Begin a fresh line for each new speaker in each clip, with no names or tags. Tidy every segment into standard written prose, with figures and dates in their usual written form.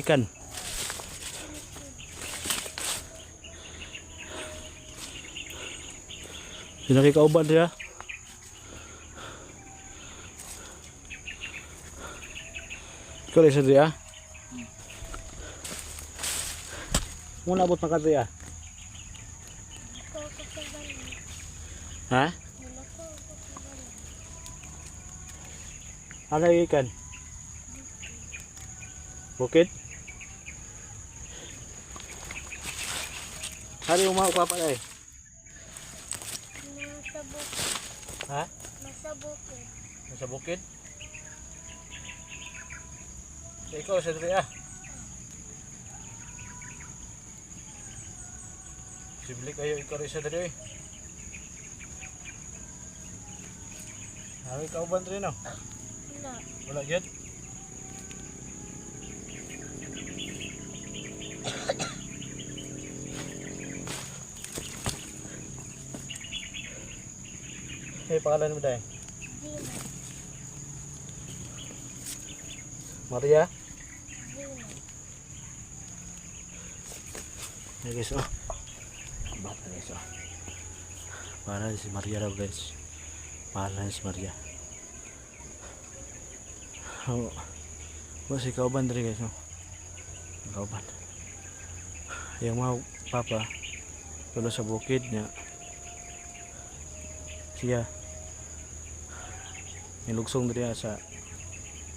ikan. Sinaki kauban dia. Ikaw rin sa dia. Muna abot makat dia. Ha? Ano yung ikan? Bukid? Hari umawag papa na eh.
Nasa bukid.
Ha?
Nasa bukid.
Nasa bukid? So, ikaw sa diri ah. Sibli kayo ikaw rin sa diri. Hari kauban rin no?
Wala.
Wala dyan? Eh, pangalan mo dahil?
Dina.
Maria?
Dina.
Ayan guys, oh. Bata guys, oh. Pangalan si Maria daw guys. Pangalan si Maria. Oh. Oh, si kauban rin guys, oh. Kauban. Yung mga papa, tulo sa bukid niya. Siya nilugsong diri sa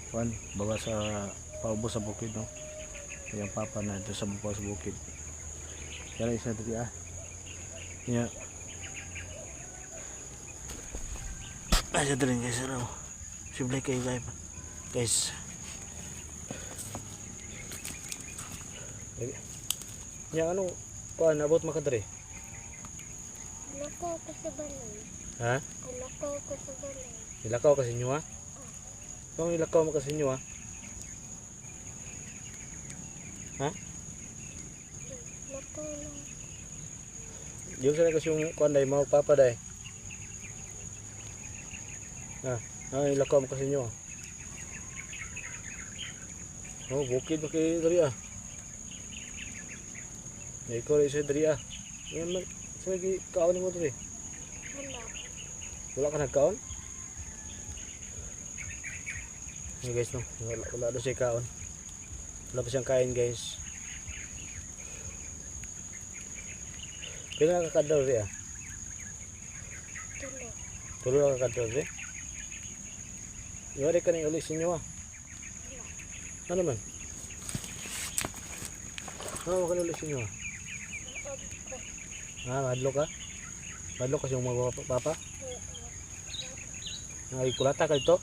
kuan bawa sa paubos sa bukid no. Yung papa na dito sa bukid sa bukid. Kaya isa diri ah. Nya. Ay diri guys ano. Siblay kay guys. Guys. Nya ano kuan abot makadiri.
Lakaw ko sa balay.
Ha?
Lakaw ko sa balay.
Ilakaw kasi nyo ha? Kung ilakaw mo kasi nyo ha? Ha?
Lakaw lang.
Yung sana kasi yung kuanday mo papaday. Ha? Ilakaw mo kasi nyo ha? Oh, bukid mo kayo dari ah. Ikaw rin siya dari ah. Yan man. Saan lagi kaon mo dari?
Wala.
Wala ka nagkaon? Hey guys no, wala daw siya kaon. Wala pa siyang kain guys. Kailan nakakadaw rin ah?
Tulo.
Tulo nakakadaw rin? Iwari ka na yung ulit sa inyo ah. Ano man? Ano ka na ulit sa inyo ah? Madlo ka? Madlo kasi yung mga papa? Kulata ka dito?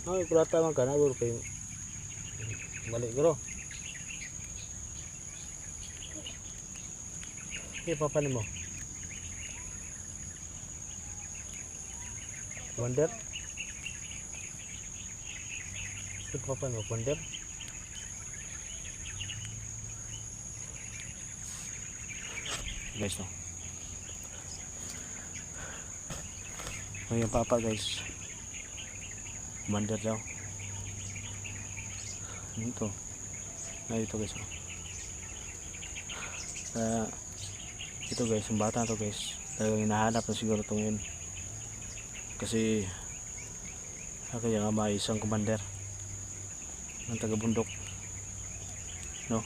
Kulata man ka na, bro kayo. Balik bro. Papa ni mo? Wonder? Papa ni mo, wonder? Guys no. Yung papa guys. Commander daw. Ito. Ito guys. Ito guys, yung bata to guys. Talagang hinahanap na siguro ito ngayon. Kasi kaya nga may isang commander ng taga-bundok. No?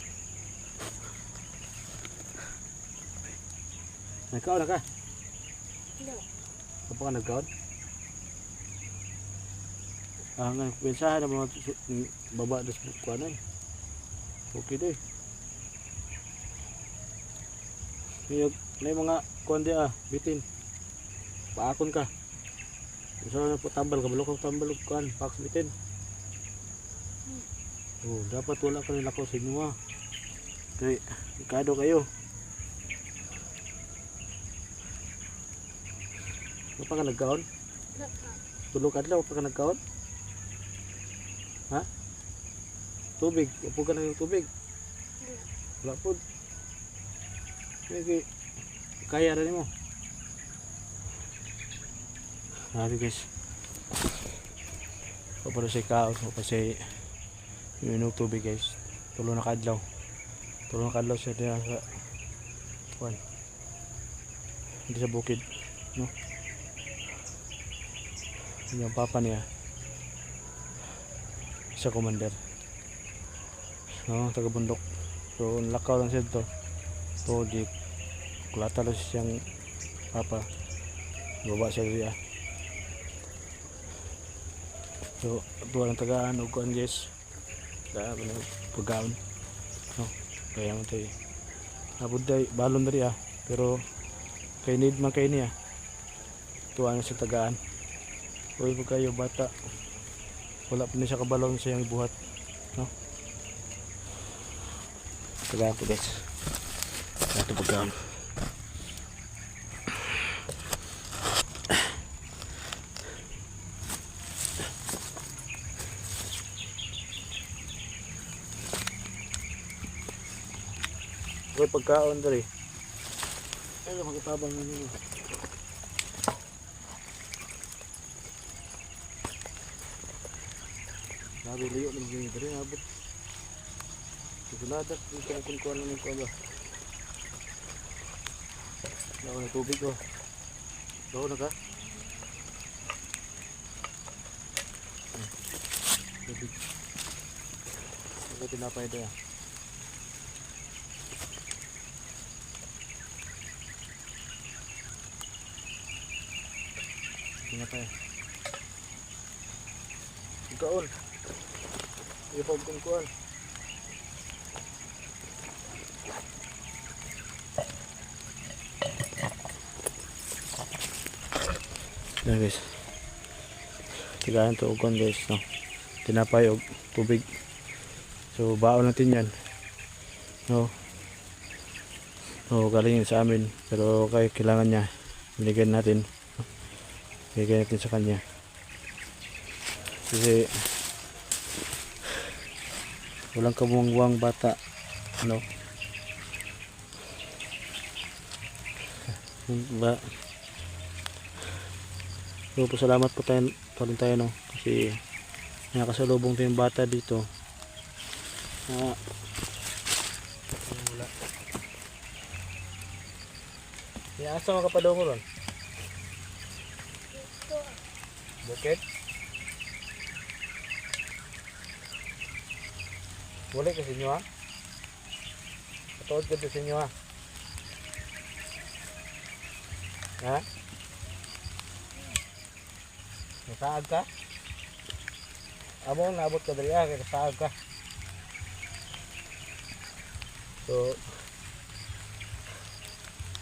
Nagkaon na ka?
Wala.
Apa ka nagkaon? Ang pensahan na mga baba das bukanan. Okay doy. May mga kundi bitin. Paakon ka. So na po tambal ka balok tambal kan paks bitin. Oh, dapat wala ka nila ko sa inyo ah. Kay kado kayo. Apa ka nagkaon? Tulog adlaw pa ka nagkaon? Ha? Tubig, upo ka na yung tubig. Wala po. Kaya rin mo. Sabi guys. Kapag siya kaon, kapag siya Umiinom tubig guys. Tulo na kadlaw. Tulo na kadlaw siya diyan sa kuan. Hindi sa bukid, no? Yung papa niya sa commander. No, taga bundok. So lakaw lang siya to. So di kulata lang siyang papa. Baba siya diya. So tuwa lang tagaan og kuan guys. Da ano pagkaon. No, kaya mo tay. Nabuday balon diri pero kay need man kay niya. Tuwa na sa tagaan. Uy pag kayo bata. Wala pa na siya kabalon sa iyang buhat, no? Tagaan ko guys. Ito pagkaon. Uy pagkaon diri. Ay magtabang nino. Nabi liyo ng gini diri abot. Siguladat kung kuan naman ko ba. Naon na tubig ko. Daw na ka. Tubig. Ito tinapay ito Tinapay. Kaon. Ipog kong kuan. Yan guys. Tigahan to ugon guys, no. Tinapay og tubig. So baon natin 'yan. No. So galing sa amin pero kay kailangan niya binigyan natin. Bigyan natin sa kanya. Kasi walang kabuwang-buwang bata, ano? Ba? So, pasalamat po tayo, no? Kasi nakasalubong tayong bata dito. Wala. Asa mga kapadong ko ron? Bukit? Boleh ke sini ha? Atau ke sini ha? Ha? Nasaag ka? Amo naabot ka dali kaya nasaag ka. So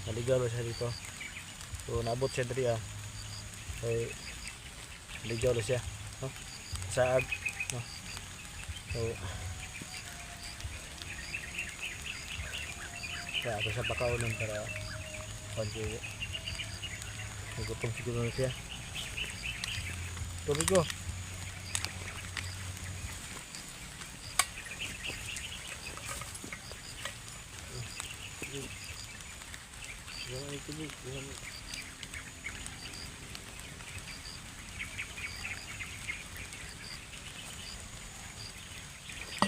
naligaw siya dito. So naabot siya dali Ay naligaw siya, no? Saag, no? So kaya ako sa pakaunan para pag nagutom siguro na siya. Tubig ko. Yan ay tubig.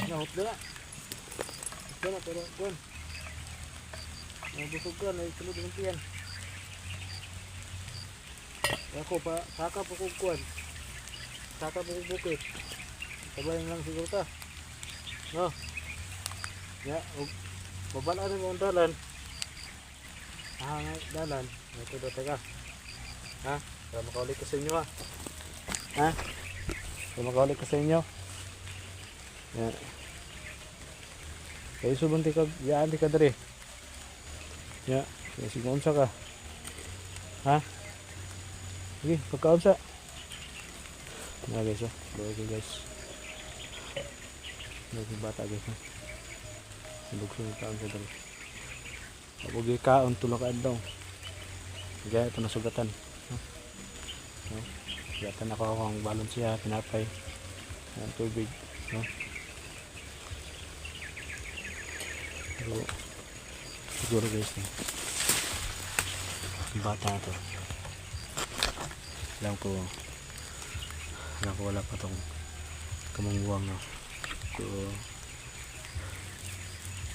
Nahot na. Ito na pero kuwan. Nabusog ka, naisulod ng tiyan. Ako pa, saka pa kong kuwan. Saka pa kong bukit. Sabayan lang siguro ka. No? Ya, babalaan na mo ang dalan. Dalan. Ito daw taga. Ha? Para makaulit ko sa inyo ha. Ha? Para makaulit ko sa inyo. Ya. Kayo subang tika, yaan tika dari. Ya, sige unsa ka. Ha? Sige, pagkaunsa. Na guys, okay guys. May bata guys. Bugso ka unsa dali. Ako gikaon tulak adlaw. Gaya ito nasugatan. No? Sugatan ako ang balon siya, pinapay. Ang tubig, no? Pero siguro guys bata to lang ko wala pa tong kamangguang no? So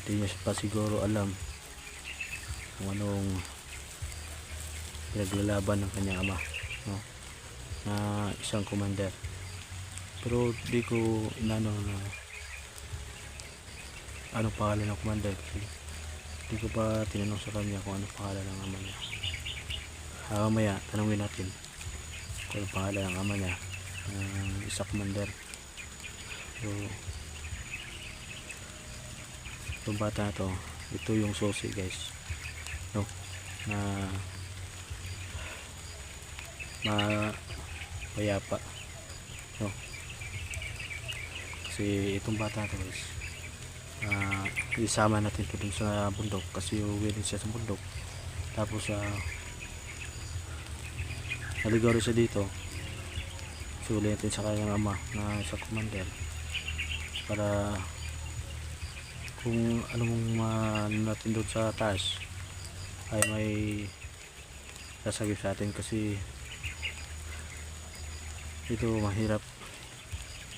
hindi niya pa siguro alam kung anong pinaglalaban ng kanyang ama, no? Na isang commander. Pero di ko inano na anong pangalan ng commander kasi di ko pa tinanong sa kanya kung anong pangalan ng ama niya. Mamaya tanungin natin kung anong pangalan ng ama niya, isa commander. So itong bata na to, ito yung susi guys, no? Na mapayapa, no? Kasi itong bata na to guys, isama natin to dun sa bundok kasi uwi din siya sa bundok. Tapos naligaw rin siya dito. Suli natin sa kanyang ama na sa commander para kung anong natin doon sa taas ay may sasagip sa atin kasi ito mahirap.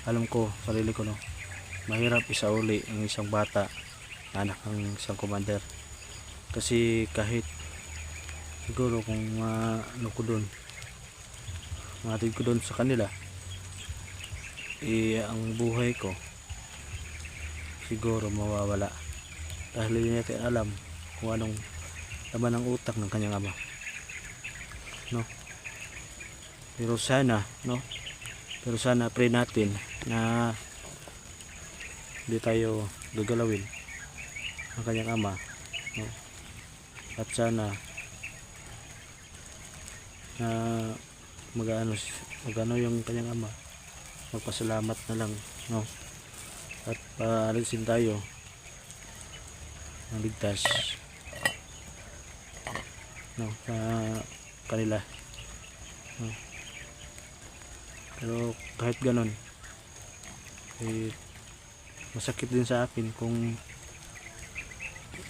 Alam ko, sarili ko, no, mahirap isauli ang isang bata na anak ng isang commander kasi kahit siguro kung ano ko doon, matid ko doon sa kanila, ang buhay ko siguro mawawala dahil hindi natin alam kung anong laman ng utak ng kanyang ama, no? Pero sana, no, pero sana pray natin na hindi tayo gagalawin ng kanyang ama, no? At sana na magano yung kanyang ama, magpasalamat na lang, no? At paalisin tayo ng ligtas, no, sa kanila, no? Pero kahit ganon masakit din sa akin kung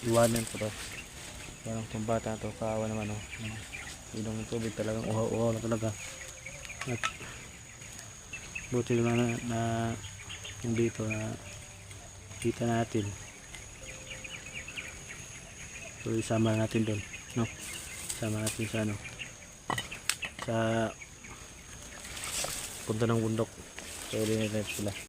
iwanan ko to. Parang itong bata to, kaawa naman, no? Inom ng tubig, talagang uhaw-uhaw na talaga. At buti naman na yung dito na kita natin, so isama natin doon, no? Isama natin sa sa punta ng bundok, so ulit natin sila.